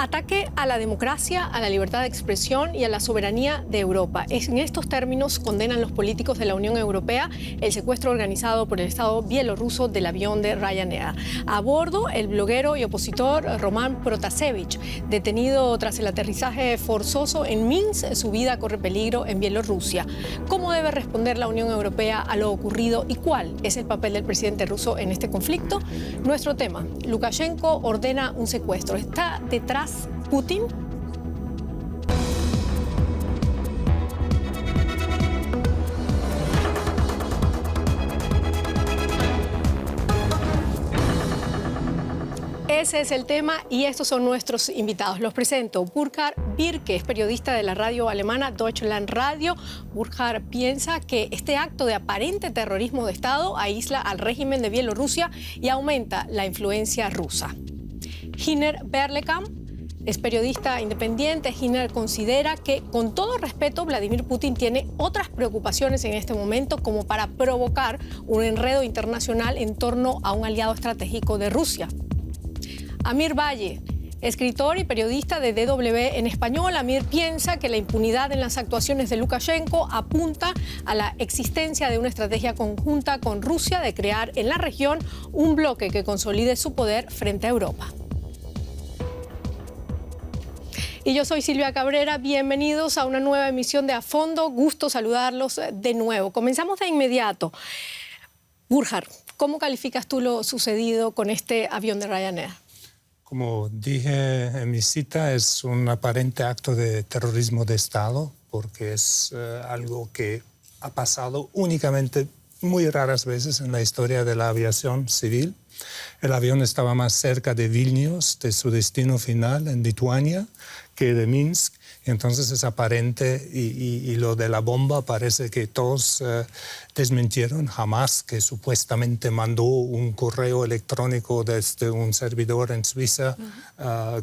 Ataque a la democracia, a la libertad de expresión y a la soberanía de Europa. En estos términos condenan los políticos de la Unión Europea el secuestro organizado por el Estado bielorruso del avión de Ryanair. A bordo, el bloguero y opositor Roman Protasevich, detenido tras el aterrizaje forzoso en Minsk. Su vida corre peligro en Bielorrusia. ¿Cómo debe responder la Unión Europea a lo ocurrido y cuál es el papel del presidente ruso en este conflicto? Nuestro tema: Lukashenko ordena un secuestro. ¿Está detrás Putin? Ese es el tema y estos son nuestros invitados. Los presento. Burkhard Birke es periodista de la radio alemana Deutschland Radio. Burkhard piensa que este acto de aparente terrorismo de Estado aísla al régimen de Bielorrusia y aumenta la influencia rusa. Giner Berlekamp es periodista independiente. Giner considera que, con todo respeto, Vladimir Putin tiene otras preocupaciones en este momento como para provocar un enredo internacional en torno a un aliado estratégico de Rusia. Amir Valle, escritor y periodista de DW en español. Amir piensa que la impunidad en las actuaciones de Lukashenko apunta a la existencia de una estrategia conjunta con Rusia de crear en la región un bloque que consolide su poder frente a Europa. Y yo soy Silvia Cabrera. Bienvenidos a una nueva emisión de A Fondo. Gusto saludarlos de nuevo. Comenzamos de inmediato. Burkhard, ¿cómo calificas tú lo sucedido con este avión de Ryanair? Como dije en mi cita, es un aparente acto de terrorismo de Estado, porque es algo que ha pasado únicamente muy raras veces en la historia de la aviación civil. El avión estaba más cerca de Vilnius, de su destino final, en Lituania, que de Minsk. Entonces es aparente, y lo de la bomba parece que todos desmintieron. Jamás, que supuestamente mandó un correo electrónico desde un servidor en Suiza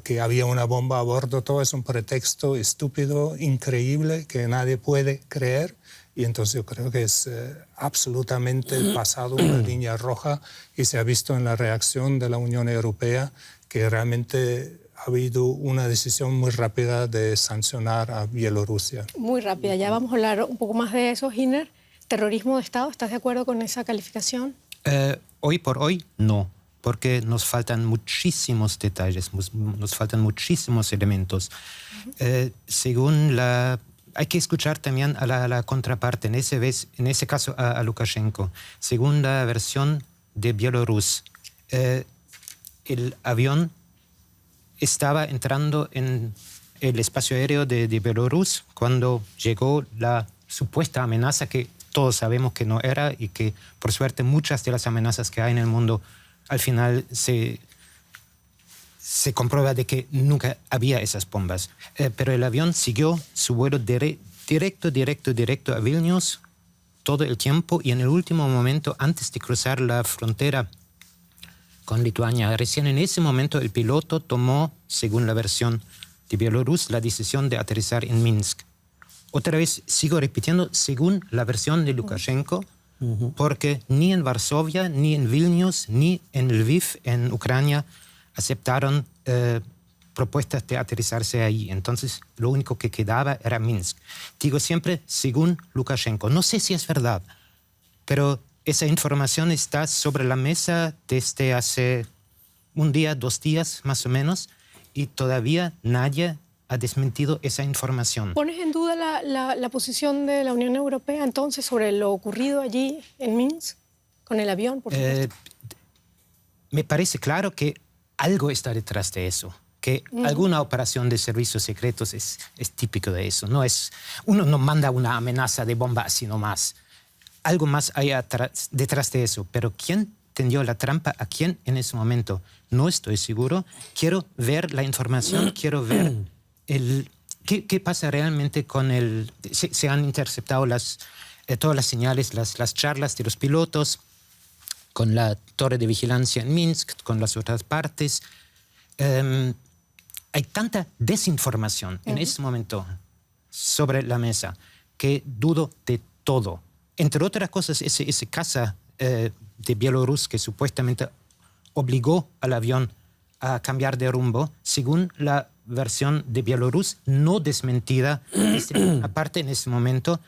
que había una bomba a bordo. Todo es un pretexto estúpido, increíble, que nadie puede creer. Y entonces yo creo que es absolutamente pasado una línea roja, y se ha visto en la reacción de la Unión Europea que realmente ha habido una decisión muy rápida de sancionar a Bielorrusia. Muy rápida. Ya vamos a hablar un poco más de eso, Giner. ¿Terrorismo de Estado? ¿Estás de acuerdo con esa calificación? Hoy por hoy, no. Porque nos faltan muchísimos detalles, nos faltan muchísimos elementos. Hay que escuchar también a la contraparte, en ese caso a Lukashenko. Según la versión de Bielorrusia, el avión estaba entrando en el espacio aéreo de Bielorrusia cuando llegó la supuesta amenaza, que todos sabemos que no era, y que por suerte muchas de las amenazas que hay en el mundo al final se comprueba de que nunca había esas bombas. Pero el avión siguió su vuelo directo a Vilnius todo el tiempo, y en el último momento, antes de cruzar la frontera con Lituania, recién en ese momento el piloto tomó, según la versión de Bielorrusia, la decisión de aterrizar en Minsk. Otra vez sigo repitiendo, según la versión de Lukashenko, porque ni en Varsovia, ni en Vilnius, ni en Lviv, en Ucrania, aceptaron propuestas de aterrizarse ahí. Entonces, lo único que quedaba era Minsk. Digo siempre, según Lukashenko. No sé si es verdad, pero esa información está sobre la mesa desde hace un día, 2 días más o menos, y todavía nadie ha desmentido esa información. ¿Pones en duda la posición de la Unión Europea entonces sobre lo ocurrido allí en Minsk con el avión, por supuesto? Me parece claro que algo está detrás de eso, que alguna operación de servicios secretos es típico de eso. Uno no manda una amenaza de bomba así nomás. Algo más hay detrás de eso, pero ¿quién tendió la trampa a quién en ese momento? No estoy seguro. Quiero ver la información, quiero ver qué pasa realmente con el... Se han interceptado todas las señales, las charlas de los pilotos, con la torre de vigilancia en Minsk, con las otras partes. Hay tanta desinformación en ese momento sobre la mesa que dudo de todo. Entre otras cosas, ese caza de Bielorrusia que supuestamente obligó al avión a cambiar de rumbo, según la versión de Bielorrusia no desmentida. Aparte, en ese momento,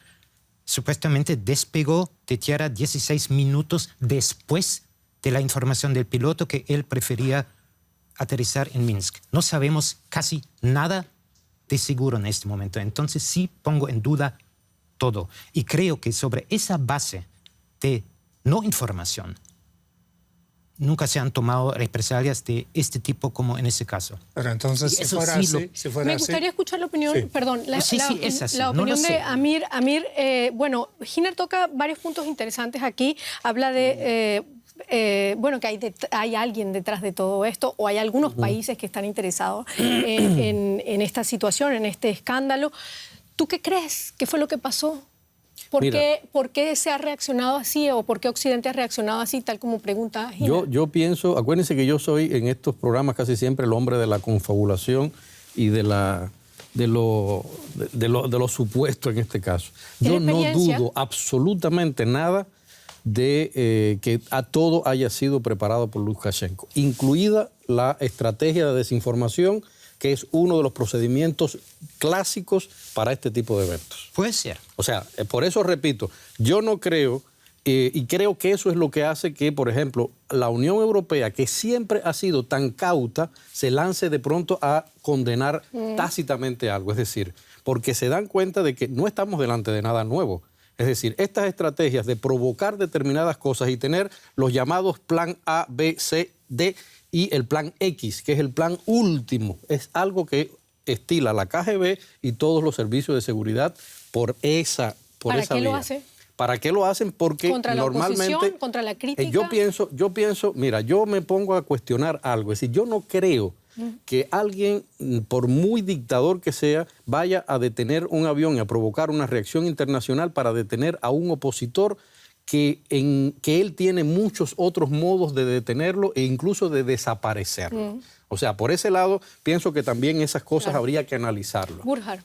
supuestamente despegó de tierra 16 minutos después de la información del piloto que él prefería aterrizar en Minsk. No sabemos casi nada de seguro en este momento. Entonces sí pongo en duda todo. Y creo que sobre esa base de no información nunca se han tomado represalias de este tipo como en ese caso. Pero entonces, si fuera así... Me gustaría escuchar la opinión, perdón, la opinión de Amir. Amir, bueno, Giner toca varios puntos interesantes aquí. Habla de... bueno, que hay alguien detrás de todo esto, o hay algunos países que están interesados en esta situación, en este escándalo. ¿Tú qué crees? ¿Qué fue lo que pasó? ¿Por qué se ha reaccionado así, o por qué Occidente ha reaccionado así, tal como pregunta Gina? Yo pienso, acuérdense que yo soy en estos programas casi siempre el hombre de la confabulación y de lo supuesto en este caso. Yo no dudo absolutamente nada de que a todo haya sido preparado por Lukashenko, incluida la estrategia de desinformación, que es uno de los procedimientos clásicos para este tipo de eventos. Puede ser. O sea, por eso repito, yo no creo, y creo que eso es lo que hace que, por ejemplo, la Unión Europea, que siempre ha sido tan cauta, se lance de pronto a condenar tácitamente algo. Es decir, porque se dan cuenta de que no estamos delante de nada nuevo. Es decir, estas estrategias de provocar determinadas cosas y tener los llamados plan A, B, C, D y el plan X, que es el plan último, es algo que estila la KGB y todos los servicios de seguridad por esa vía. ¿Para qué lo hace? ¿Para qué lo hacen? Porque ¿Contra la normalmente... oposición? ¿Contra la crítica? Yo pienso, mira, yo me pongo a cuestionar algo. Es decir, yo no creo que alguien, por muy dictador que sea, vaya a detener un avión y a provocar una reacción internacional para detener a un opositor que él tiene muchos otros modos de detenerlo e incluso de desaparecerlo. O sea, por ese lado, pienso que también esas cosas habría que analizarlo. Burkhard.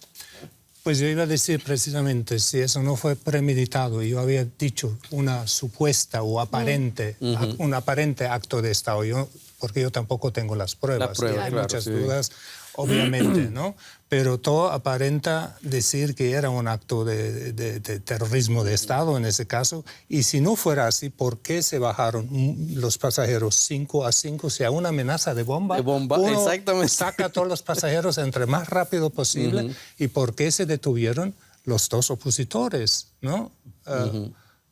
Pues yo iba a decir precisamente, si eso no fue premeditado, yo había dicho una supuesta o aparente, un aparente acto de Estado, porque yo tampoco tengo las pruebas. Hay muchas dudas, obviamente, ¿no? Pero todo aparenta decir que era un acto de terrorismo de Estado en ese caso. Y si no fuera así, ¿por qué se bajaron los pasajeros 5 a 5? Si hay una amenaza de bomba, uno exactamente. Saca a todos los pasajeros entre más rápido posible. ¿Y por qué se detuvieron los dos opositores, ¿no?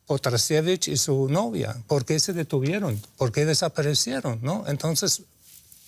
Potasevich y su novia. ¿Por qué se detuvieron? ¿Por qué desaparecieron? ¿No? Entonces,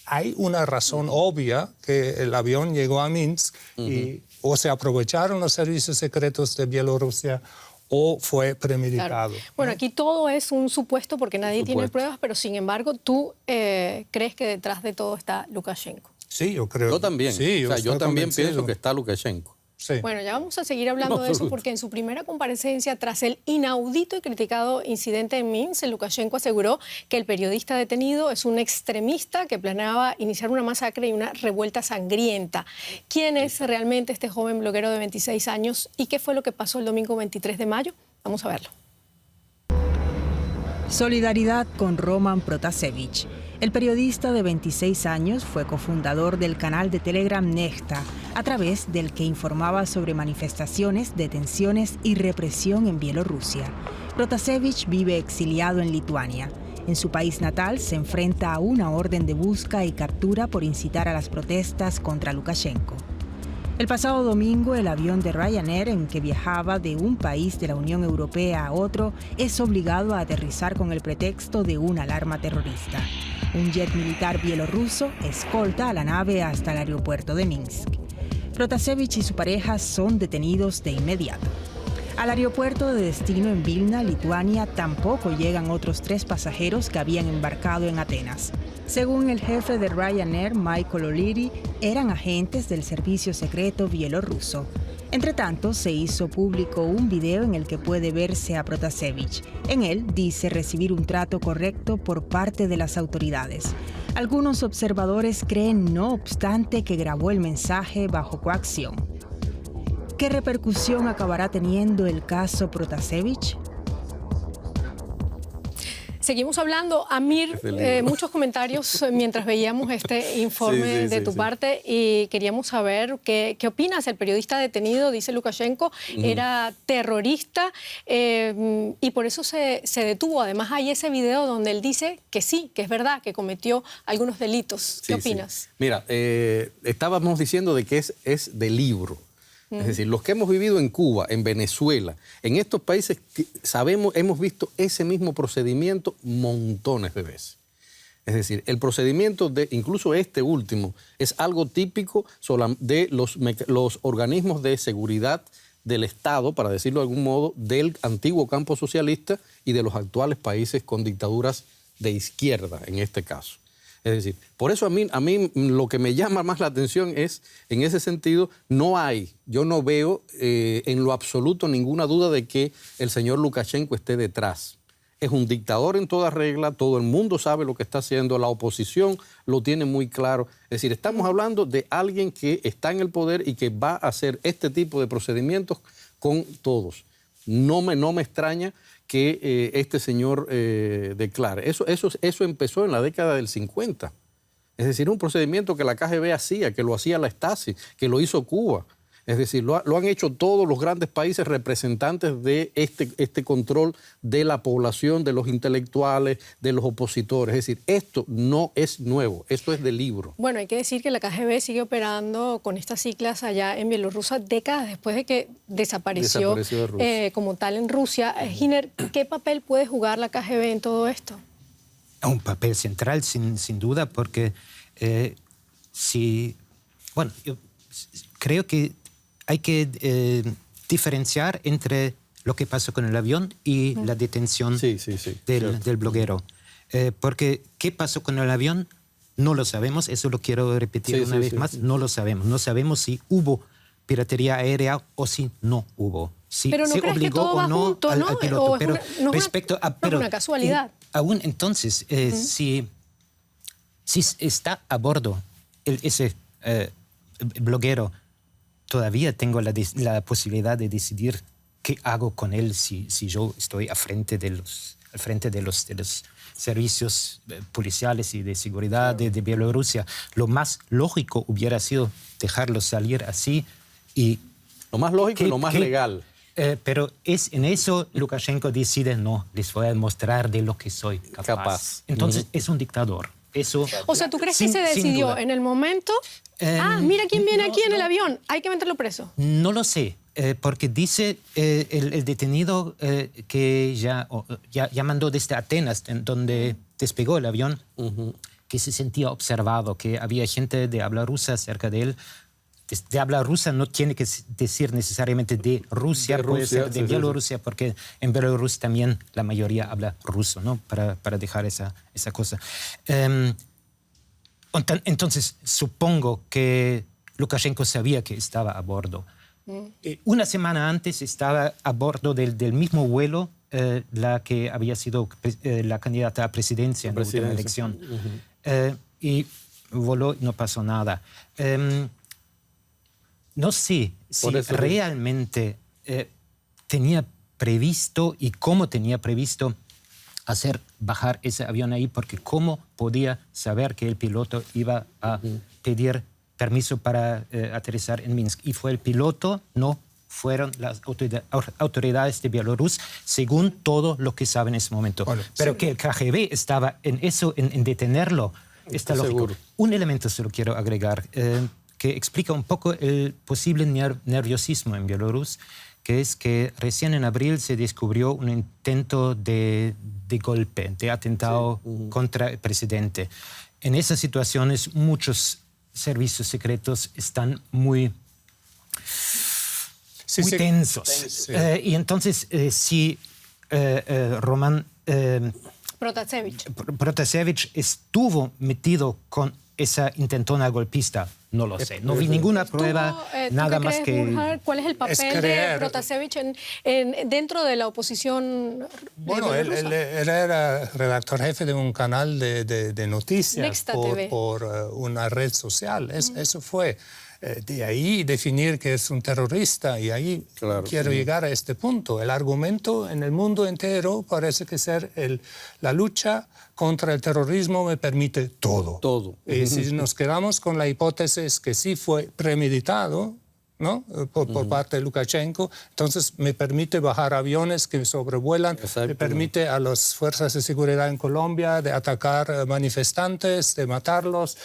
hay una razón obvia que el avión llegó a Minsk y o se aprovecharon los servicios secretos de Bielorrusia o fue premeditado. Claro. Bueno, aquí todo es un supuesto porque nadie tiene pruebas, pero sin embargo, ¿tú crees que detrás de todo está Lukashenko? Sí, yo creo. Yo también. Sí, yo también pienso que está Lukashenko. Sí. Bueno, ya vamos a seguir hablando de eso porque en su primera comparecencia tras el inaudito y criticado incidente en Minsk, Lukashenko aseguró que el periodista detenido es un extremista que planeaba iniciar una masacre y una revuelta sangrienta. ¿Quién es realmente este joven bloguero de 26 años y qué fue lo que pasó el domingo 23 de mayo? Vamos a verlo. Solidaridad con Roman Protasevich. El periodista de 26 años fue cofundador del canal de Telegram Nechta, a través del que informaba sobre manifestaciones, detenciones y represión en Bielorrusia. Protasevich vive exiliado en Lituania. En su país natal se enfrenta a una orden de busca y captura por incitar a las protestas contra Lukashenko. El pasado domingo, el avión de Ryanair en que viajaba de un país de la Unión Europea a otro es obligado a aterrizar con el pretexto de una alarma terrorista. Un jet militar bielorruso escolta a la nave hasta el aeropuerto de Minsk. Protasevich y su pareja son detenidos de inmediato. Al aeropuerto de destino en Vilna, Lituania, tampoco llegan otros 3 pasajeros que habían embarcado en Atenas. Según el jefe de Ryanair, Michael O'Leary, eran agentes del servicio secreto bielorruso. Entre tanto, se hizo público un video en el que puede verse a Protasevich. En él dice recibir un trato correcto por parte de las autoridades. Algunos observadores creen, no obstante, que grabó el mensaje bajo coacción. ¿Qué repercusión acabará teniendo el caso Protasevich? Seguimos hablando, Amir, muchos comentarios mientras veíamos este informe de tu parte y queríamos saber qué opinas. El periodista detenido, dice Lukashenko, era terrorista y por eso se detuvo. Además hay ese video donde él dice que sí, que es verdad, que cometió algunos delitos. ¿Qué opinas? Sí. Mira, estábamos diciendo de que es de libro. Es decir, los que hemos vivido en Cuba, en Venezuela, en estos países hemos visto ese mismo procedimiento montones de veces. Es decir, el procedimiento incluso este último, es algo típico de los organismos de seguridad del Estado, para decirlo de algún modo, del antiguo campo socialista y de los actuales países con dictaduras de izquierda, en este caso. Es decir, por eso a mí lo que me llama más la atención es, en ese sentido, yo no veo en lo absoluto ninguna duda de que el señor Lukashenko esté detrás. Es un dictador en toda regla, todo el mundo sabe lo que está haciendo, la oposición lo tiene muy claro. Es decir, estamos hablando de alguien que está en el poder y que va a hacer este tipo de procedimientos con todos. No me extraña que este señor declare. Eso empezó en la década del 50. Es decir, un procedimiento que la KGB hacía, que lo hacía la Stasi, que lo hizo Cuba. Es decir, lo han hecho todos los grandes países representantes de este control de la población, de los intelectuales, de los opositores. Es decir, esto no es nuevo, esto es de libro. Bueno, hay que decir que la KGB sigue operando con estas siglas allá en Bielorrusia décadas después de que desapareció de como tal en Rusia. Giner, ¿qué papel puede jugar la KGB en todo esto? Un papel central, sin duda, porque yo creo que hay que diferenciar entre lo que pasó con el avión y la detención del bloguero. Porque qué pasó con el avión no lo sabemos, eso lo quiero repetir una vez más, no lo sabemos. No sabemos si hubo piratería aérea o si no hubo. Si pero no se crees obligó que todo va o no junto, al ¿no? piloto. O pero respecto a... No es una casualidad. Aún entonces, si está a bordo ese bloguero, todavía tengo la posibilidad de decidir qué hago con él si yo estoy al frente de los servicios policiales y de seguridad de Bielorrusia. Lo más lógico hubiera sido dejarlo salir así y... Lo más lógico y lo más legal. Pero en eso Lukashenko decide, no, les voy a mostrar de lo que soy capaz. Entonces es un dictador. Eso, o sea, ¿tú crees que se decidió en el momento? Mira quién viene aquí en el avión, hay que meterlo preso. No lo sé, porque dice el detenido que ya mandó desde Atenas, donde despegó el avión, que se sentía observado, que había gente de habla rusa cerca de él. De habla rusa no tiene que decir necesariamente de Rusia, puede ser de Bielorrusia, porque en Bielorrusia también la mayoría habla ruso, ¿no? Para dejar esa cosa. Entonces, supongo que Lukashenko sabía que estaba a bordo. Una semana antes estaba a bordo del mismo vuelo la que había sido la candidata a presidencia en la última elección. Y voló y no pasó nada. No sé si realmente tenía previsto y cómo tenía previsto hacer bajar ese avión ahí, porque cómo podía saber que el piloto iba a pedir permiso para aterrizar en Minsk. Y fue el piloto, no fueron las autoridades de Bielorrusia, según todo lo que saben en ese momento. Bueno, pero que el KGB estaba en eso, en detenerlo, está lógico. Seguro. Un elemento se lo quiero agregar, que explica un poco el posible nerviosismo en Bielorrusia, que es que recién en abril se descubrió un intento de golpe, de atentado contra el presidente. En esas situaciones muchos servicios secretos están muy tensos. Y entonces si Roman Protasevich estuvo metido con esa intentona golpista, no lo sé. No vi ninguna prueba, nada más que... Burjar, ¿cuál es el papel de Protasevich dentro de la oposición? Bueno, él era redactor jefe de un canal de noticias por una red social. Eso fue. De ahí definir que es un terrorista, y ahí quiero llegar a este punto. El argumento en el mundo entero parece que ser la lucha contra el terrorismo me permite todo. Todo. Y si nos quedamos con la hipótesis que sí fue premeditado, ¿no? por parte de Lukashenko, entonces me permite bajar aviones que sobrevuelan, me permite a las fuerzas de seguridad en Colombia de atacar manifestantes, de matarlos,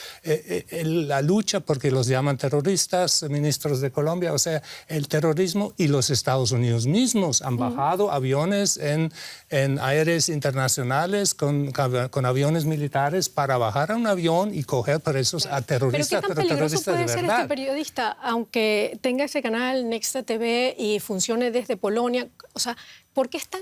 la lucha, porque los llaman terroristas, ministros de Colombia, o sea, el terrorismo, y los Estados Unidos mismos han bajado aviones en aéreos internacionales con aviones militares para bajar a un avión y coger presos a terroristas, pero terroristas de verdad. ¿Qué tan peligroso puede ser este periodista, aunque tenga ese canal Nexta TV y funcione desde Polonia? O sea, ¿por qué es tan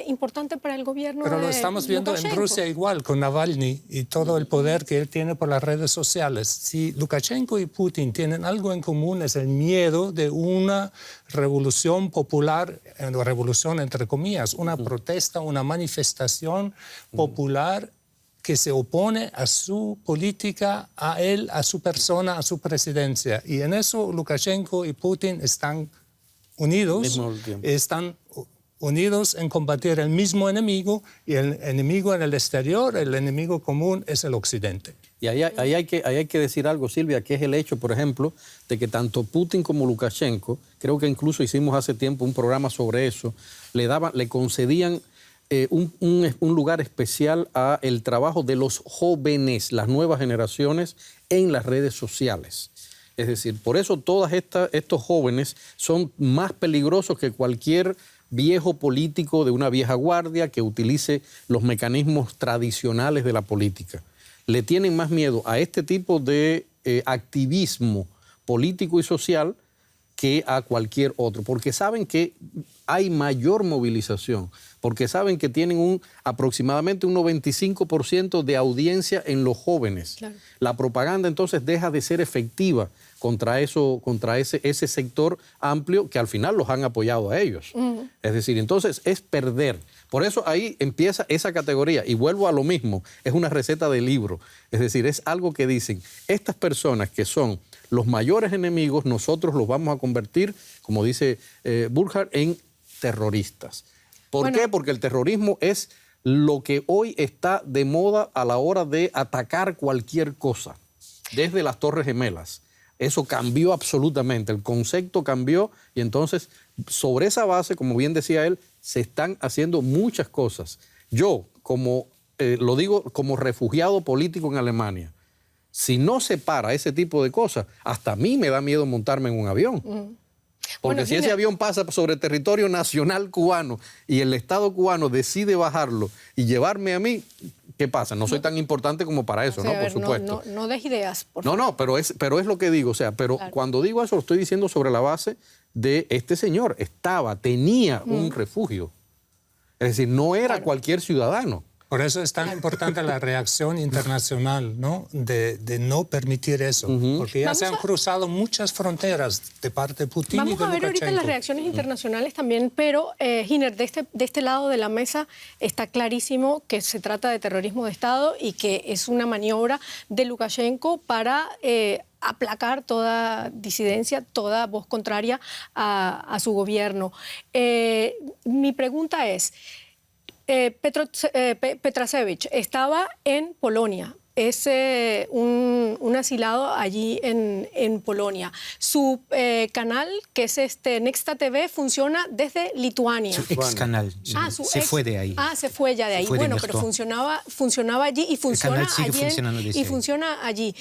importante para el gobierno? Pero lo estamos viendo en Rusia igual, con Navalny y todo el poder que él tiene por las redes sociales. Si Lukashenko y Putin tienen algo en común, es el miedo de una revolución popular, revolución entre comillas, una protesta, una manifestación popular que se opone a su política, a él, a su persona, a su presidencia. Y en eso Lukashenko y Putin están unidos en combatir el mismo enemigo, y el enemigo en el exterior, el enemigo común es el Occidente. Y ahí hay que decir algo, Silvia, que es el hecho, por ejemplo, de que tanto Putin como Lukashenko, creo que incluso hicimos hace tiempo un programa sobre eso, le concedían un lugar especial a el trabajo de los jóvenes, las nuevas generaciones en las redes sociales. Es decir, por eso todos estos jóvenes son más peligrosos que cualquier viejo político de una vieja guardia que utilice los mecanismos tradicionales de la política. Le tienen más miedo a este tipo de activismo político y social que a cualquier otro, porque saben que hay mayor movilización, porque saben que tienen aproximadamente un 95% de audiencia en los jóvenes. Claro. La propaganda entonces deja de ser efectiva contra ese sector amplio que al final los han apoyado a ellos. Es decir, entonces es perder. Por eso ahí empieza esa categoría, y vuelvo a lo mismo, es una receta de libro. Es decir, es algo que dicen, estas personas que son los mayores enemigos, nosotros los vamos a convertir, como dice Burkhardt, en terroristas. ¿Por qué? Porque el terrorismo es lo que hoy está de moda a la hora de atacar cualquier cosa, desde las Torres Gemelas. Eso cambió absolutamente, el concepto cambió, y entonces sobre esa base, como bien decía él, se están haciendo muchas cosas. Yo, lo digo como refugiado político en Alemania, si no se para ese tipo de cosas, hasta a mí me da miedo montarme en un avión. Porque si ese avión pasa sobre territorio nacional cubano y el Estado cubano decide bajarlo y llevarme a mí, ¿qué pasa? No soy tan importante como para eso, ¿no? Por supuesto. No des ideas, por favor. No, pero es lo que digo. O sea, pero claro, cuando digo eso lo estoy diciendo sobre la base de este señor. Tenía un refugio. Es decir, no era cualquier ciudadano. Por eso es tan importante la reacción internacional, ¿no? De no permitir eso, porque ya se han cruzado muchas fronteras de parte de Putin y de Lukashenko. Vamos a ver ahorita las reacciones internacionales también, pero, Giner, de este lado de la mesa está clarísimo que se trata de terrorismo de Estado y que es una maniobra de Lukashenko para aplacar toda disidencia, toda voz contraria a su gobierno. Mi pregunta es, Petrasevich estaba en Polonia, es un asilado allí en Polonia. Su canal, que es Nexta TV, funciona desde Lituania. Su ex canal, se fue de ahí. Se fue ya de ahí. Bueno, pero funcionaba allí y funciona allí.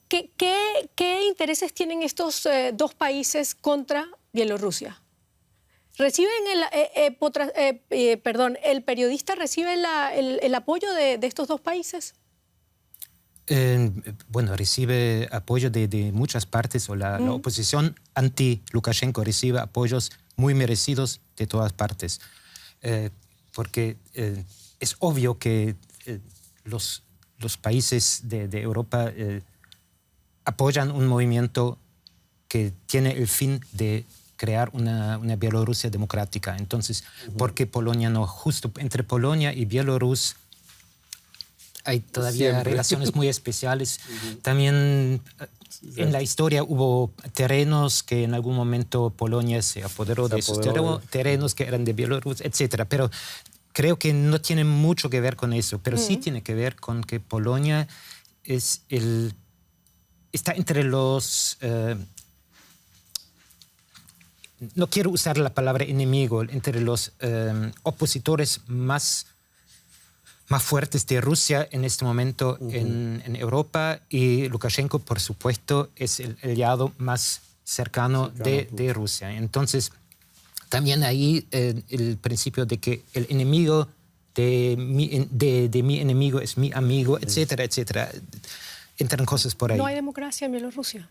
¿Qué intereses tienen estos dos países contra Bielorrusia? ¿Reciben el periodista recibe el apoyo de estos dos países? Bueno, recibe apoyo de muchas partes, o la oposición anti-Lukashenko recibe apoyos muy merecidos de todas partes. Porque es obvio que los países de Europa apoyan un movimiento que tiene el fin de crear una Bielorrusia democrática. Entonces, ¿por qué Polonia no? Justo entre Polonia y Bielorrusia hay todavía Siempre. relaciones muy especiales. También en la historia hubo terrenos que en algún momento Polonia se apoderó de esos terrenos que eran de Bielorrusia, etc. Pero creo que no tiene mucho que ver con eso, pero sí tiene que ver con que Polonia está entre los... no quiero usar la palabra enemigo, entre los opositores más fuertes de Rusia en este momento en Europa, y Lukashenko, por supuesto, es el aliado más cercano de Rusia. Entonces, también ahí el principio de que el enemigo de mi enemigo es mi amigo, etcétera, etcétera. Entran cosas por ahí. ¿No hay democracia en Bielorrusia?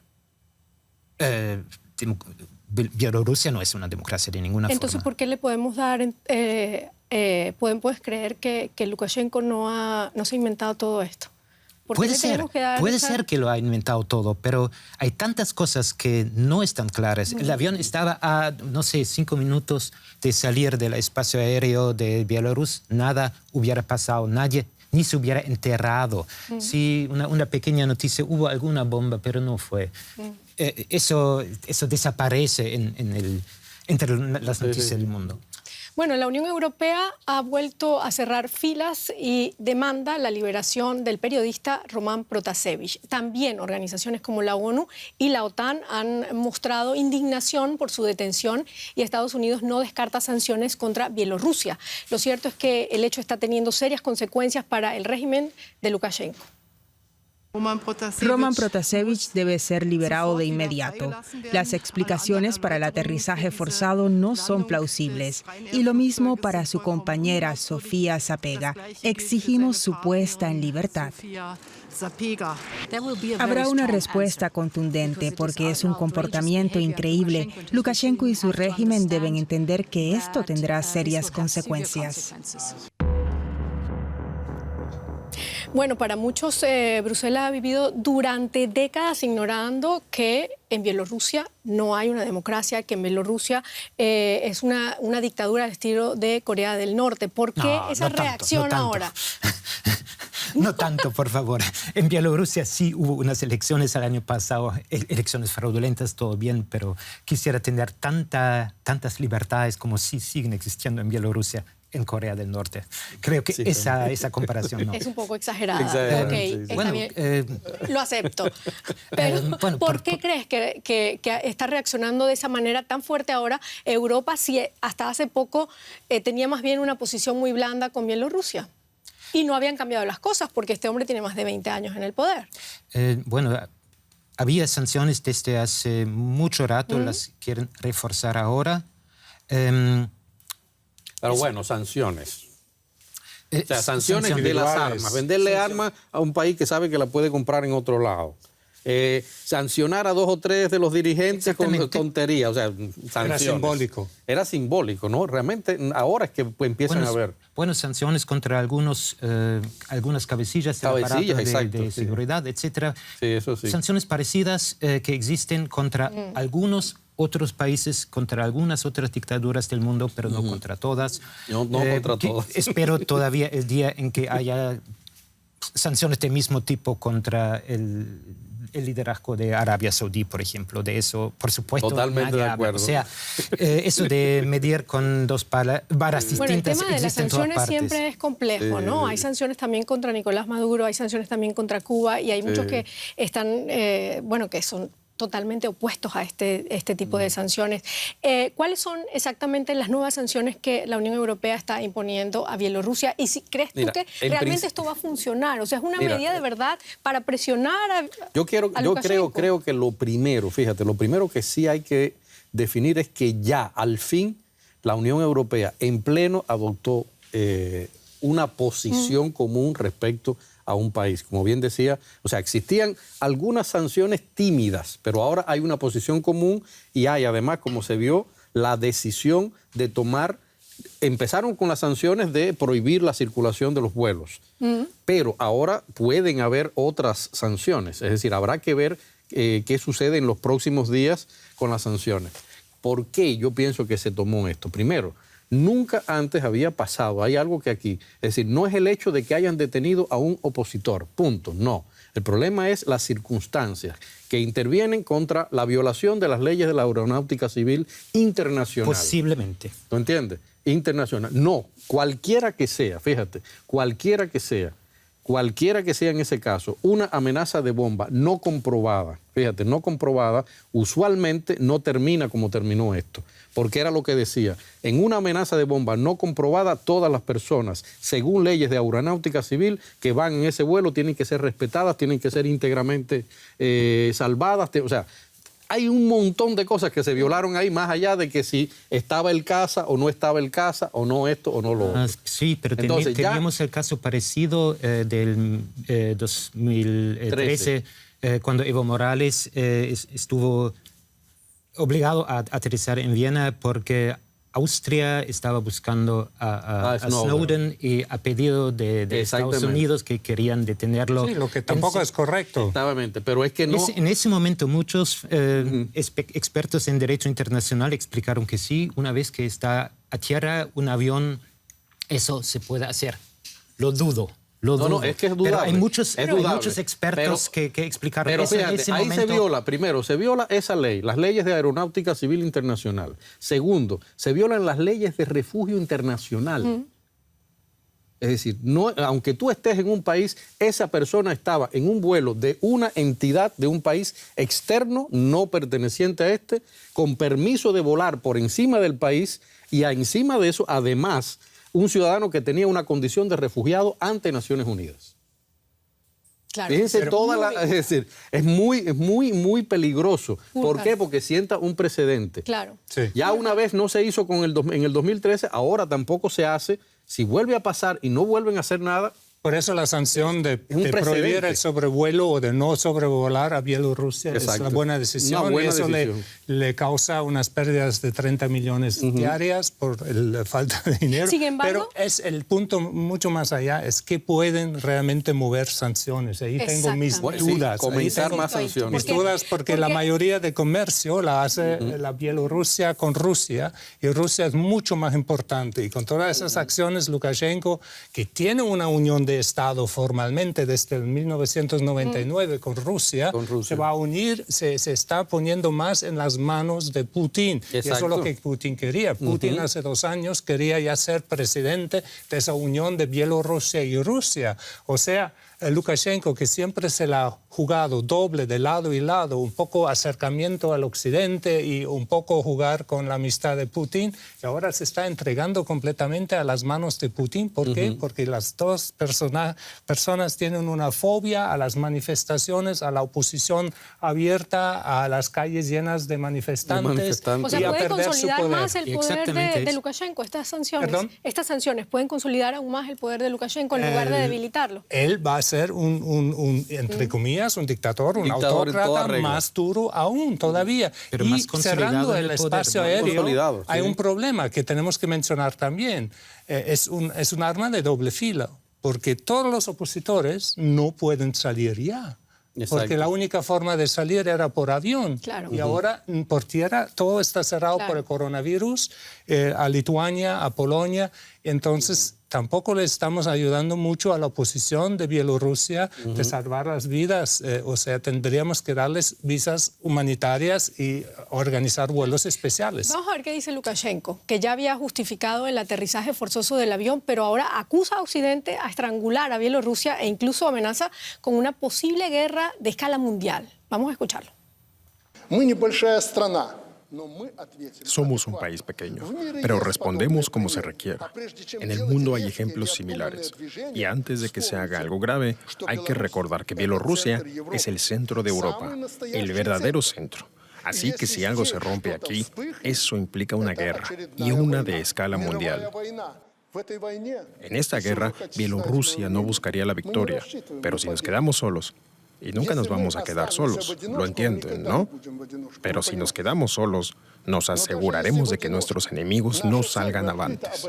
Bielorrusia no es una democracia de ninguna forma. Entonces, ¿por qué le podemos dar... ¿puedes creer que Lukashenko no se ha inventado todo esto? Puede ser que lo ha inventado todo, pero hay tantas cosas que no están claras. El avión estaba a, no sé, 5 minutos de salir del espacio aéreo de Bielorrusia. Nada hubiera pasado, nadie ni se hubiera enterrado. Sí, una pequeña noticia, hubo alguna bomba, pero no fue. Eso desaparece entre las noticias del mundo. Bueno, la Unión Europea ha vuelto a cerrar filas y demanda la liberación del periodista Roman Protasevich. También organizaciones como la ONU y la OTAN han mostrado indignación por su detención y Estados Unidos no descarta sanciones contra Bielorrusia. Lo cierto es que el hecho está teniendo serias consecuencias para el régimen de Lukashenko. Roman Protasevich debe ser liberado de inmediato. Las explicaciones para el aterrizaje forzado no son plausibles. Y lo mismo para su compañera Sofía Sapega. Exigimos su puesta en libertad. Habrá una respuesta contundente porque es un comportamiento increíble. Lukashenko y su régimen deben entender que esto tendrá serias consecuencias. Bueno, para muchos Bruselas ha vivido durante décadas ignorando que en Bielorrusia no hay una democracia, que en Bielorrusia es una dictadura al estilo de Corea del Norte. ¿Por qué esa reacción ahora? No tanto, por favor. En Bielorrusia sí hubo unas elecciones el año pasado, elecciones fraudulentas, todo bien, pero quisiera tener tantas libertades como sí siguen existiendo en Bielorrusia en Corea del Norte. Creo que esa comparación no. Es un poco exagerada. Okay, está bueno, bien. Lo acepto. Pero, ¿por qué crees que está reaccionando de esa manera tan fuerte ahora Europa si hasta hace poco tenía más bien una posición muy blanda con Bielorrusia? Y no habían cambiado las cosas porque este hombre tiene más de 20 años en el poder. Bueno, había sanciones desde hace mucho rato, las quieren reforzar ahora. Pero bueno, sanciones. O sea, sanciones de las armas. Venderle armas a un país que sabe que la puede comprar en otro lado. Sancionar a 2 o 3 de los dirigentes con tonterías. O sea, sanciones. Era simbólico. Era simbólico, ¿no? Realmente ahora es que empiezan a ver. Bueno, sanciones contra algunas cabecillas del aparato de seguridad, etc. Sí, eso sí. Sanciones parecidas que existen contra algunos otros países, contra algunas otras dictaduras del mundo, pero no contra todas. No contra todas. Espero todavía el día en que haya sanciones del mismo tipo contra el liderazgo de Arabia Saudí, por ejemplo. De eso, por supuesto, totalmente de acuerdo. O sea, eso de medir con 2 varas distintas. Bueno, el tema de las sanciones siempre siempre es complejo, ¿no? Hay sanciones también contra Nicolás Maduro, hay sanciones también contra Cuba y hay muchos que están, que son totalmente opuestos a este tipo de sanciones. ¿Cuáles son exactamente las nuevas sanciones que la Unión Europea está imponiendo a Bielorrusia? ¿Y si crees tú que realmente esto va a funcionar? O sea, ¿es una medida de verdad para presionar a Yo creo que lo primero que sí hay que definir es que ya, al fin, la Unión Europea en pleno adoptó una posición común respecto a un país. Como bien decía, o sea, existían algunas sanciones tímidas, pero ahora hay una posición común y hay además, como se vio, la decisión de empezaron con las sanciones de prohibir la circulación de los vuelos, pero ahora pueden haber otras sanciones, es decir, habrá que ver qué sucede en los próximos días con las sanciones. ¿Por qué yo pienso que se tomó esto? Primero, Nunca antes había pasado. Hay algo que aquí, es decir, no es el hecho de que hayan detenido a un opositor, punto, no. El problema es las circunstancias que intervienen contra la violación de las leyes de la aeronáutica civil internacional. Posiblemente. ¿Tú entiendes? Internacional. No, cualquiera que sea, fíjate, cualquiera que sea en ese caso, una amenaza de bomba no comprobada, fíjate, no comprobada, usualmente no termina como terminó esto, porque era lo que decía, en una amenaza de bomba no comprobada, todas las personas, según leyes de aeronáutica civil, que van en ese vuelo tienen que ser respetadas, tienen que ser íntegramente salvadas, o sea, hay un montón de cosas que se violaron ahí, más allá de que si estaba el caza o no estaba el caza, o no esto o no lo otro. Sí, pero entonces, teníamos el caso parecido del 2013, cuando Evo Morales estuvo obligado a aterrizar en Viena porque Austria estaba buscando a Snowden y a pedido de Estados Unidos que querían detenerlo. Sí, lo que tampoco es correcto. Exactamente, pero es que no... En ese momento muchos expertos en derecho internacional explicaron que sí, una vez que está a tierra un avión, eso se puede hacer. Lo dudo. No, es que es dudable. Pero hay muchos expertos que explicaron pero eso fíjate, en ese ahí momento. se viola esa ley, las leyes de aeronáutica civil internacional. Segundo, se violan las leyes de refugio internacional. Es decir, no, aunque tú estés en un país, esa persona estaba en un vuelo de una entidad de un país externo, no perteneciente a este, con permiso de volar por encima del país y encima de eso, además, un ciudadano que tenía una condición de refugiado ante Naciones Unidas. Claro, Fíjense es decir, es muy peligroso. ¿Por qué? Porque sienta un precedente. Claro. Sí. Ya una vez no se hizo en el 2013, ahora tampoco se hace. Si vuelve a pasar y no vuelven a hacer nada... Por eso la sanción de prohibir el sobrevuelo o de no sobrevolar a Bielorrusia es la buena decisión. Una buena eso decisión. le causa unas pérdidas de 30 millones diarias por la falta de dinero. Sin embargo, pero es el punto mucho más allá, es que pueden realmente mover sanciones. Ahí tengo mis dudas. Comenzar más sanciones. Mis dudas porque la mayoría de comercio la hace la Bielorrusia con Rusia y Rusia es mucho más importante. Y con todas esas acciones, Lukashenko, que tiene una unión de Estado formalmente desde el 1999 con Rusia, se va a unir, se está poniendo más en las manos de Putin. Exacto. Y eso es lo que Putin quería. Putin hace 2 años quería ya ser presidente de esa unión de Bielorrusia y Rusia. O sea, Lukashenko, que siempre se la ha jugado doble de lado y lado, un poco acercamiento al occidente y un poco jugar con la amistad de Putin, y ahora se está entregando completamente a las manos de Putin. ¿Por qué? Porque las dos personas tienen una fobia a las manifestaciones, a la oposición abierta, a las calles llenas de manifestantes. O sea, y a puede perder su consolidar poder. más el poder de Lukashenko, estas sanciones. ¿Perdón? Estas sanciones pueden consolidar aún más el poder de Lukashenko en lugar de debilitarlo. Él va a ser entre comillas, un dictador, un autócrata más duro aún todavía. Pero y más consolidado cerrando el el poder, espacio más aéreo, hay un problema que tenemos que mencionar también. Es un arma de doble filo, porque todos los opositores no pueden salir ya. Exacto. Porque la única forma de salir era por avión. Claro. Y ahora por tierra todo está cerrado por el coronavirus, a Lituania, a Polonia. Entonces tampoco le estamos ayudando mucho a la oposición de Bielorrusia de salvar las vidas. O sea, tendríamos que darles visas humanitarias y organizar vuelos especiales. Vamos a ver qué dice Lukashenko, que ya había justificado el aterrizaje forzoso del avión, pero ahora acusa a Occidente a estrangular a Bielorrusia e incluso amenaza con una posible guerra de escala mundial. Vamos a escucharlo. Somos un país pequeño, pero respondemos como se requiere. En el mundo hay ejemplos similares. Y antes de que se haga algo grave, hay que recordar que Bielorrusia es el centro de Europa, el verdadero centro. Así que si algo se rompe aquí, eso implica una guerra, y una de escala mundial. En esta guerra, Bielorrusia no buscaría la victoria, pero si nos quedamos solos, y nunca nos vamos a quedar solos, lo entienden, ¿no? Pero si nos quedamos solos, nos aseguraremos de que nuestros enemigos no salgan avantes.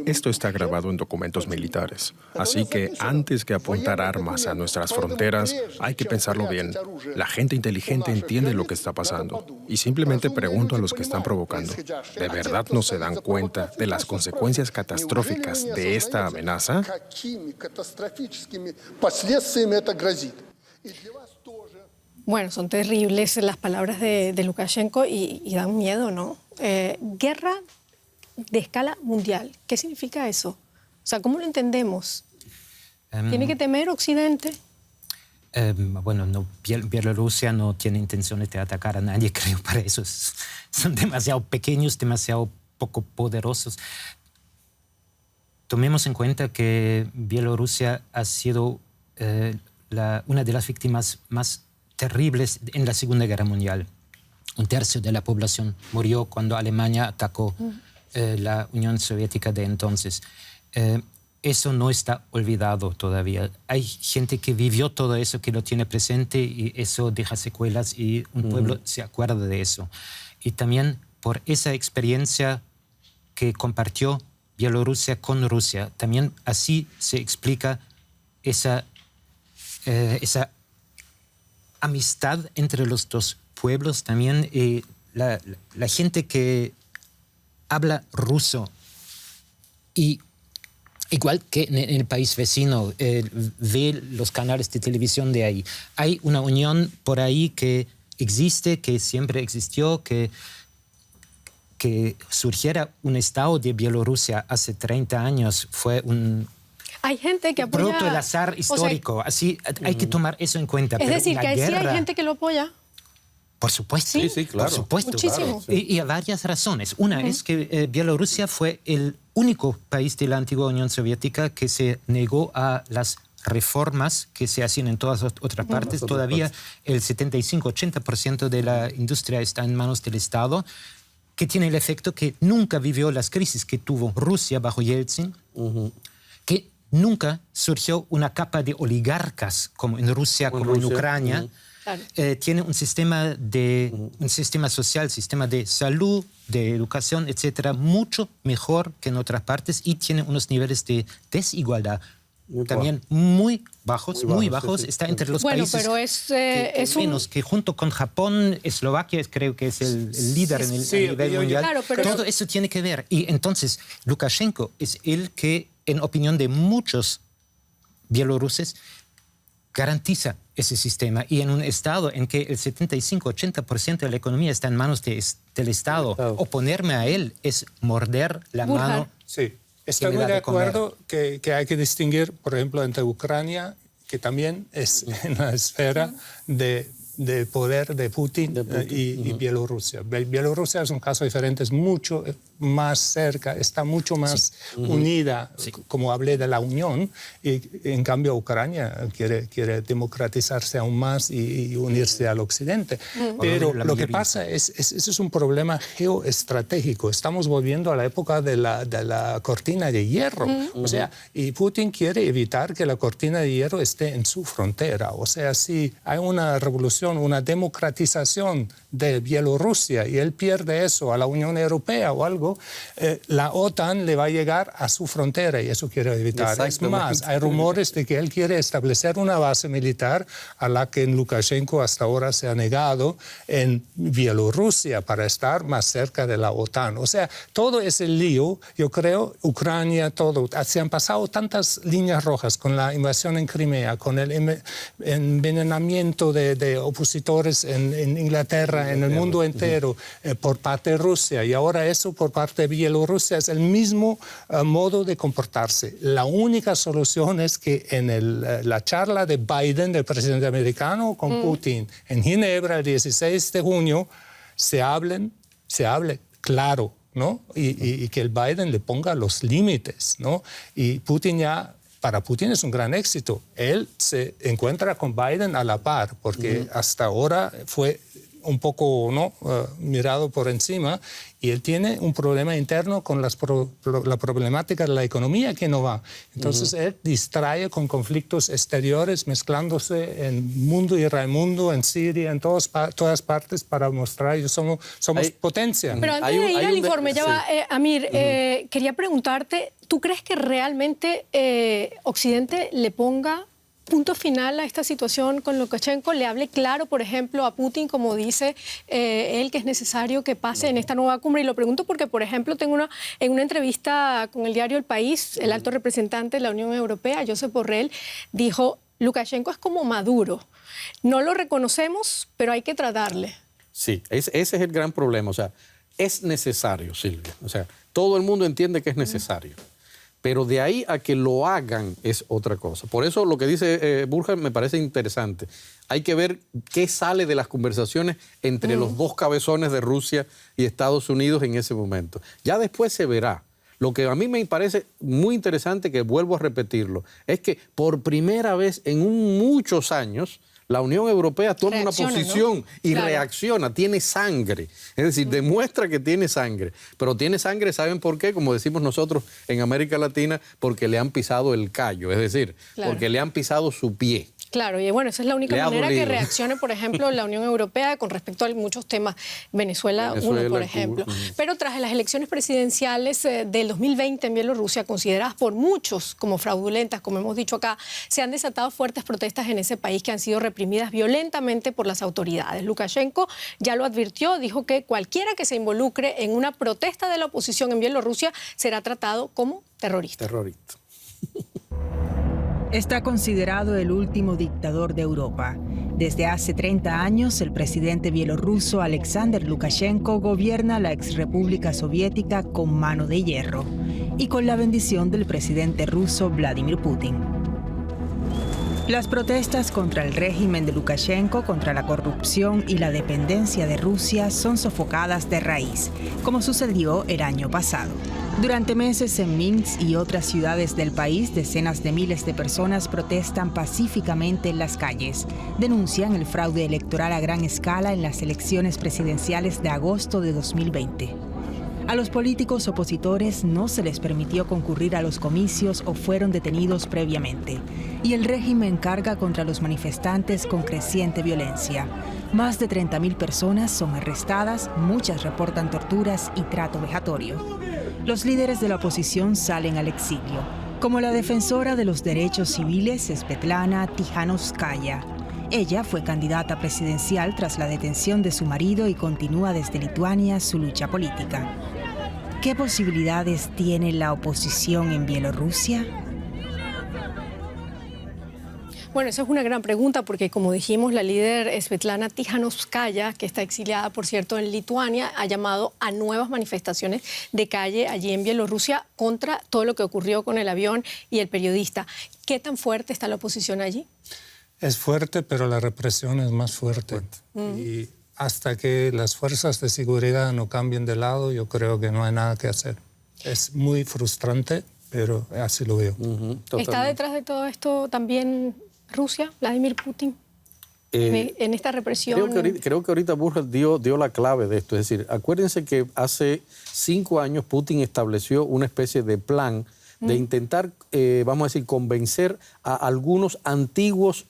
Esto está grabado en documentos militares, así que antes que apuntar armas a nuestras fronteras, hay que pensarlo bien. La gente inteligente entiende lo que está pasando y simplemente pregunto a los que están provocando, ¿de verdad no se dan cuenta de las consecuencias catastróficas de esta amenaza? Bueno, son terribles las palabras de Lukashenko y dan miedo, ¿no? Guerra de escala mundial. ¿Qué significa eso? O sea, ¿cómo lo entendemos? ¿Tiene que temer Occidente? Bueno, no, Bielorrusia no tiene intenciones de atacar a nadie, creo, para eso. Son demasiado pequeños, demasiado poco poderosos. Tomemos en cuenta que Bielorrusia ha sido una de las víctimas más terribles en la Segunda Guerra Mundial. 1/3 de la población murió cuando Alemania atacó la Unión Soviética de entonces. Eso no está olvidado todavía. Hay gente que vivió todo eso, que lo tiene presente y eso deja secuelas y un pueblo se acuerda de eso. Y también por esa experiencia que compartió Bielorrusia con Rusia, también así se explica esa amistad entre los dos pueblos también. La gente que habla ruso y igual que en el país vecino, ve los canales de televisión de ahí. Hay una unión por ahí que existe, que siempre existió, que surgiera un Estado de Bielorrusia hace 30 años fue un... Hay gente que apoya... Producto del azar histórico. O sea, así hay que tomar eso en cuenta. Es decir, que sí hay gente que lo apoya. Por supuesto. Sí, claro. Por supuesto. Muchísimo. Claro, sí. Y a varias razones. Una es que Bielorrusia fue el único país de la antigua Unión Soviética que se negó a las reformas que se hacían en todas otras partes. Todavía el 75-80% de la industria está en manos del Estado, que tiene el efecto que nunca vivió las crisis que tuvo Rusia bajo Yeltsin, que nunca surgió una capa de oligarcas como en Rusia, como en Ucrania. Claro. Tiene un sistema social, sistema de salud, de educación, etcétera, mucho mejor que en otras partes y tiene unos niveles de desigualdad también muy bajos, sí. Está entre los países pero es menos que junto con Japón, Eslovaquia creo que es el líder en el nivel mundial. Claro, pero todo eso tiene que ver. Y entonces Lukashenko es el que, en opinión de muchos bielorruses, garantiza ese sistema. Y en un Estado en que el 75-80% de la economía está en manos del Estado, oponerme a él es morder la mano. Sí. Estoy muy de acuerdo que hay que distinguir, por ejemplo, entre Ucrania, que también es en la esfera de poder de Putin, y Bielorrusia. Bielorrusia es un caso diferente, es mucho más cerca, está mucho más unida, como hablé de la Unión, y en cambio Ucrania quiere democratizarse aún más y unirse al Occidente. Pero lo que pasa ese es un problema geoestratégico. Estamos volviendo a la época de la cortina de hierro. O sea, y Putin quiere evitar que la cortina de hierro esté en su frontera. O sea, si hay una revolución, una democratización de Bielorrusia y él pierde eso a la Unión Europea o algo, la OTAN le va a llegar a su frontera y eso quiere evitar. Es más, hay rumores de que él quiere establecer una base militar a la que Lukashenko hasta ahora se ha negado en Bielorrusia para estar más cerca de la OTAN. O sea, todo ese lío, yo creo, Ucrania, todo, se han pasado tantas líneas rojas con la invasión en Crimea, con el envenenamiento de opositores en Inglaterra, en el mundo entero, por parte de Rusia, y ahora eso por parte de Bielorrusia es el mismo modo de comportarse. La única solución es que en la charla de Biden, del presidente americano, con Putin, en Ginebra, el 16 de junio, se hable claro, ¿no? Y que el Biden le ponga los límites, ¿no? Y Putin para Putin es un gran éxito. Él se encuentra con Biden a la par, porque hasta ahora fue un poco, ¿no?, mirado por encima, y él tiene un problema interno con la problemática de la economía que no va. Entonces él distrae con conflictos exteriores, mezclándose en mundo y Raimundo, en Siria, en todas partes, para mostrar que somos potencia. Pero antes de ir al informe, ya va, Amir, quería preguntarte, ¿tú crees que realmente Occidente le ponga punto final a esta situación con Lukashenko, le hable claro, por ejemplo, a Putin, como dice él, que es necesario que pase en esta nueva cumbre? Y lo pregunto porque, por ejemplo, en una entrevista con el diario El País, el alto representante de la Unión Europea, Josep Borrell, dijo: Lukashenko es como Maduro. No lo reconocemos, pero hay que tratarle. Sí, ese es el gran problema. O sea, es necesario, Silvia. O sea, todo el mundo entiende que es necesario. Pero de ahí a que lo hagan es otra cosa. Por eso lo que dice Burkhardt me parece interesante. Hay que ver qué sale de las conversaciones entre los dos cabezones de Rusia y Estados Unidos en ese momento. Ya después se verá. Lo que a mí me parece muy interesante, que vuelvo a repetirlo, es que por primera vez en muchos años la Unión Europea toma una posición, ¿no?, y reacciona, tiene sangre. Es decir, demuestra que tiene sangre. Pero tiene sangre, ¿saben por qué? Como decimos nosotros en América Latina, porque le han pisado el callo, es decir, porque le han pisado su pie. Claro, y bueno, esa es la única manera que reaccione, por ejemplo, la Unión Europea con respecto a muchos temas. Venezuela, uno, por ejemplo. Cuba. Pero tras las elecciones presidenciales del 2020 en Bielorrusia, consideradas por muchos como fraudulentas, como hemos dicho acá, se han desatado fuertes protestas en ese país que han sido reprimidas violentamente por las autoridades. Lukashenko ya lo advirtió, dijo que cualquiera que se involucre en una protesta de la oposición en Bielorrusia será tratado como terrorista. Terrorista. Está considerado el último dictador de Europa. Desde hace 30 años, el presidente bielorruso Alexander Lukashenko gobierna la exrepública soviética con mano de hierro y con la bendición del presidente ruso Vladimir Putin. Las protestas contra el régimen de Lukashenko, contra la corrupción y la dependencia de Rusia son sofocadas de raíz, como sucedió el año pasado. Durante meses en Minsk y otras ciudades del país, decenas de miles de personas protestan pacíficamente en las calles. Denuncian el fraude electoral a gran escala en las elecciones presidenciales de agosto de 2020. A los políticos opositores no se les permitió concurrir a los comicios o fueron detenidos previamente. Y el régimen carga contra los manifestantes con creciente violencia. Más de 30.000 personas son arrestadas, muchas reportan torturas y trato vejatorio. Los líderes de la oposición salen al exilio, como la defensora de los derechos civiles Svetlana Tikhanovskaya. Ella fue candidata presidencial tras la detención de su marido y continúa desde Lituania su lucha política. ¿Qué posibilidades tiene la oposición en Bielorrusia? Bueno, esa es una gran pregunta porque, como dijimos, la líder Svetlana Tikhanovskaya, que está exiliada, por cierto, en Lituania, ha llamado a nuevas manifestaciones de calle allí en Bielorrusia contra todo lo que ocurrió con el avión y el periodista. ¿Qué tan fuerte está la oposición allí? Es fuerte, pero la represión es más fuerte. Y hasta que las fuerzas de seguridad no cambien de lado, yo creo que no hay nada que hacer. Es muy frustrante, pero así lo veo. ¿Está detrás de todo esto también Rusia, Vladimir Putin, en esta represión? Creo que ahorita Burkhardt dio la clave de esto. Es decir, acuérdense que hace 5 años Putin estableció una especie de plan de intentar, vamos a decir, convencer a algunos antiguos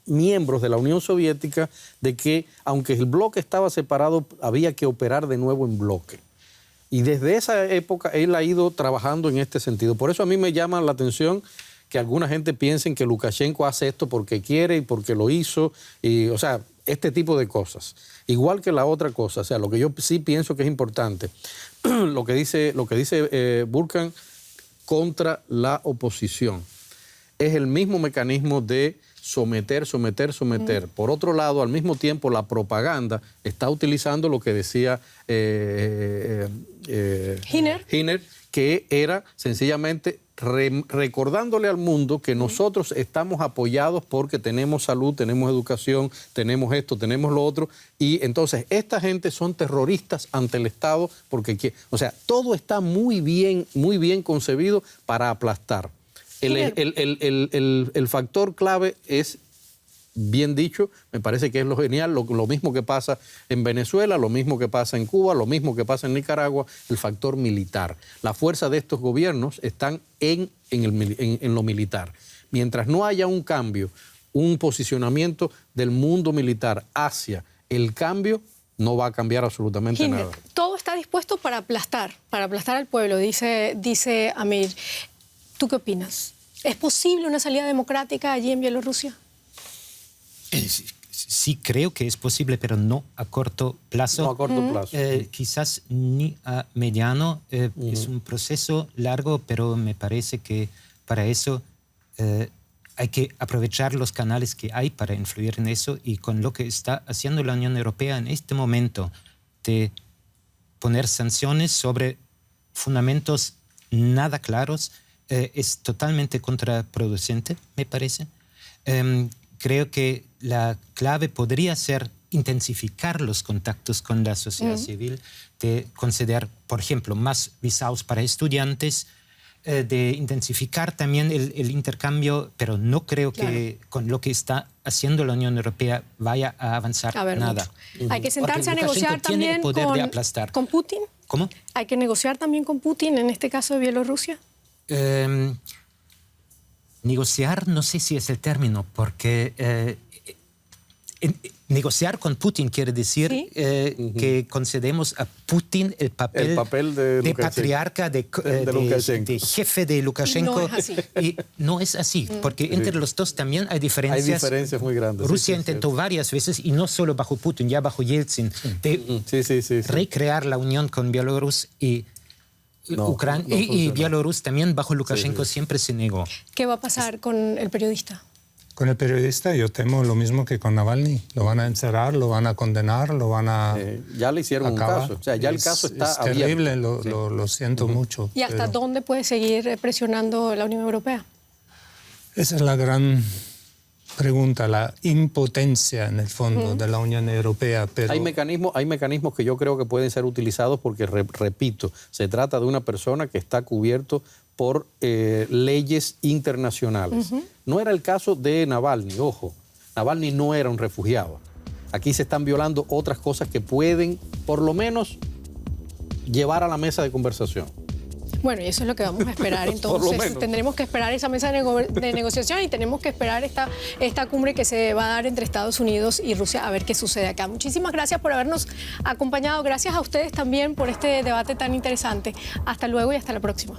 miembros de la Unión Soviética de que, aunque el bloque estaba separado, había que operar de nuevo en bloque. Y desde esa época él ha ido trabajando en este sentido. Por eso a mí me llama la atención que alguna gente piense que Lukashenko hace esto porque quiere y porque lo hizo, y, o sea, este tipo de cosas. Igual que la otra cosa, o sea, lo que yo sí pienso que es importante, lo que dice Burkhardt contra la oposición, es el mismo mecanismo de someter. Por otro lado, al mismo tiempo, la propaganda está utilizando lo que decía Hinner, que era sencillamente recordándole al mundo que nosotros estamos apoyados porque tenemos salud, tenemos educación, tenemos esto, tenemos lo otro, y entonces esta gente son terroristas ante el Estado porque, o sea, todo está muy bien concebido para aplastar. El factor clave es bien dicho, me parece que es lo genial, lo mismo que pasa en Venezuela, lo mismo que pasa en Cuba, lo mismo que pasa en Nicaragua, el factor militar. La fuerza de estos gobiernos están en lo militar. Mientras no haya un cambio, un posicionamiento del mundo militar hacia el cambio, no va a cambiar absolutamente nada. Todo está dispuesto para aplastar al pueblo, dice Amir. ¿Tú qué opinas? ¿Es posible una salida democrática allí en Bielorrusia? Sí, creo que es posible, pero no a corto plazo. No a corto plazo. Quizás ni a mediano. Es un proceso largo, pero me parece que para eso hay que aprovechar los canales que hay para influir en eso, y con lo que está haciendo la Unión Europea en este momento de poner sanciones sobre fundamentos nada claros, es totalmente contraproducente, me parece. Creo que la clave podría ser intensificar los contactos con la sociedad civil, de conceder, por ejemplo, más visados para estudiantes, de intensificar también el intercambio, pero no creo que con lo que está haciendo la Unión Europea vaya a avanzar nada. Hay que sentarse a negociar también con Putin. ¿Cómo? ¿Hay que negociar también con Putin, en este caso de Bielorrusia? Negociar no sé si es el término, porque negociar con Putin quiere decir que concedemos a Putin el papel de patriarca, de jefe de Lukashenko. No es así. Y no es así, porque entre los dos también hay diferencias. Hay diferencias muy grandes. Rusia intentó varias veces, y no solo bajo Putin, ya bajo Yeltsin, de recrear la unión con Bielorrusia, y Ucrania y Bielorrusia también bajo Lukashenko siempre se negó. ¿Qué va a pasar con el periodista? Con el periodista yo temo lo mismo que con Navalny. Lo van a encerrar, lo van a condenar, lo van a ya le hicieron acabar. Un caso. O sea, ya el caso está abierto. Es terrible, lo siento mucho. ¿Y hasta dónde puede seguir presionando la Unión Europea? Esa es la gran pregunta, la impotencia en el fondo de la Unión Europea. Pero hay mecanismos que yo creo que pueden ser utilizados porque, repito, se trata de una persona que está cubierto por leyes internacionales. No era el caso de Navalny, ojo. Navalny no era un refugiado. Aquí se están violando otras cosas que pueden, por lo menos, llevar a la mesa de conversación. Bueno, y eso es lo que vamos a esperar. Entonces, tendremos que esperar esa mesa de negociación, y tenemos que esperar esta cumbre que se va a dar entre Estados Unidos y Rusia, a ver qué sucede acá. Muchísimas gracias por habernos acompañado. Gracias a ustedes también por este debate tan interesante. Hasta luego y hasta la próxima.